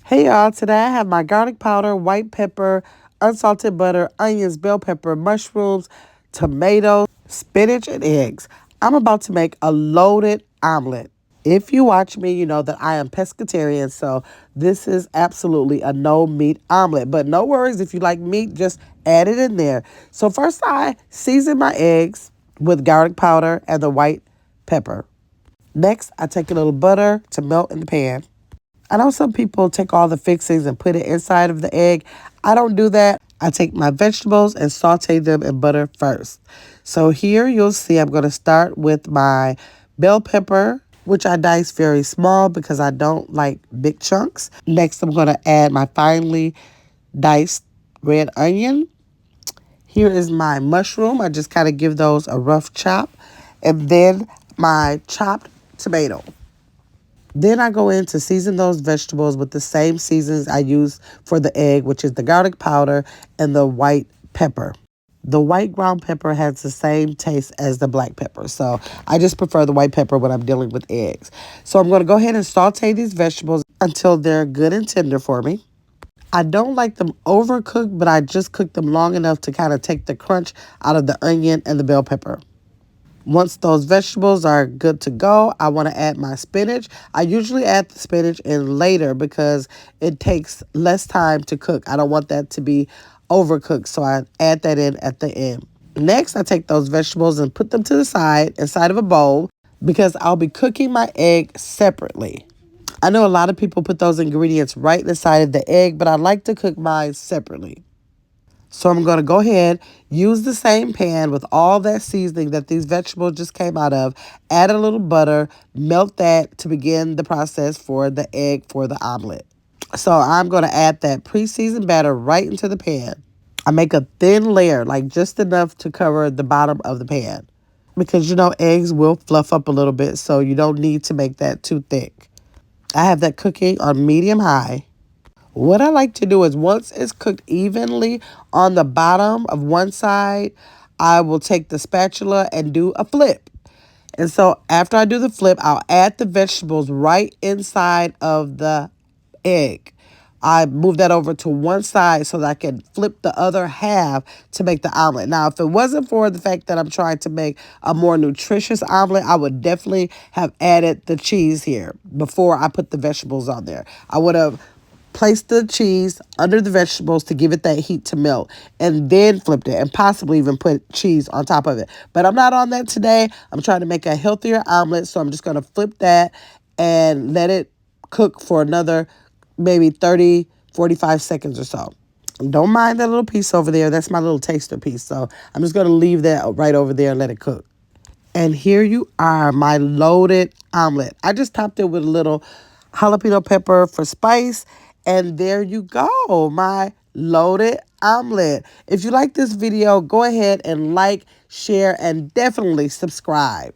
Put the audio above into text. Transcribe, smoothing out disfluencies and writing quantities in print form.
Hey y'all, today I have my garlic powder, white pepper, unsalted butter, onions, bell pepper, mushrooms, tomatoes, spinach, and eggs. I'm about to make a loaded omelet. If you watch me, you know that I am pescatarian, so this is absolutely a no meat omelet. But no worries, if you like meat, just add it in there. So first I season my eggs with garlic powder and the white pepper. Next, I take a little butter to melt in the pan. I know some people take all the fixings and put it inside of the egg. I don't do that. I take my vegetables and saute them in butter first. So here you'll see I'm going to start with my bell pepper, which I dice very small because I don't like big chunks. Next, I'm going to add my finely diced red onion. Here is my mushroom. I just kind of give those a rough chop. And then my chopped tomato. Then I go in to season those vegetables with the same seasons I use for the egg, which is the garlic powder and the white pepper. The white ground pepper has the same taste as the black pepper, so I just prefer the white pepper when I'm dealing with eggs. So I'm going to go ahead and saute these vegetables until they're good and tender for me. I don't like them overcooked, but I just cook them long enough to kind of take the crunch out of the onion and the bell pepper. Once those vegetables are good to go, I want to add my spinach. I usually add the spinach in later because it takes less time to cook. I don't want that to be overcooked, so I add that in at the end. Next, I take those vegetables and put them to the side inside of a bowl because I'll be cooking my egg separately. I know a lot of people put those ingredients right inside of the egg, but I like to cook mine separately. So I'm going to go ahead, use the same pan with all that seasoning that these vegetables just came out of, add a little butter, melt that to begin the process for the egg for the omelet. So I'm going to add that pre-seasoned batter right into the pan. I make a thin layer, like just enough to cover the bottom of the pan. Because you know eggs will fluff up a little bit, so you don't need to make that too thick. I have that cooking on medium high. What I like to do is once it's cooked evenly on the bottom of one side, I will take the spatula and do a flip. And so after I do the flip, I'll add the vegetables right inside of the egg. I move that over to one side so that I can flip the other half to make the omelet. Now, if it wasn't for the fact that I'm trying to make a more nutritious omelet, I would definitely have added the cheese here before I put the vegetables on there. I would have placed the cheese under the vegetables to give it that heat to melt and then flipped it and possibly even put cheese on top of it. But I'm not on that today. I'm trying to make a healthier omelet, so I'm just going to flip that and let it cook for another maybe 30, 45 seconds or so. Don't mind that little piece over there. That's my little taster piece. So I'm just going to leave that right over there and let it cook. And here you are, my loaded omelet. I just topped it with a little jalapeno pepper for spice. And there you go, my loaded omelet. If you like this video, go ahead and like, share, and definitely subscribe.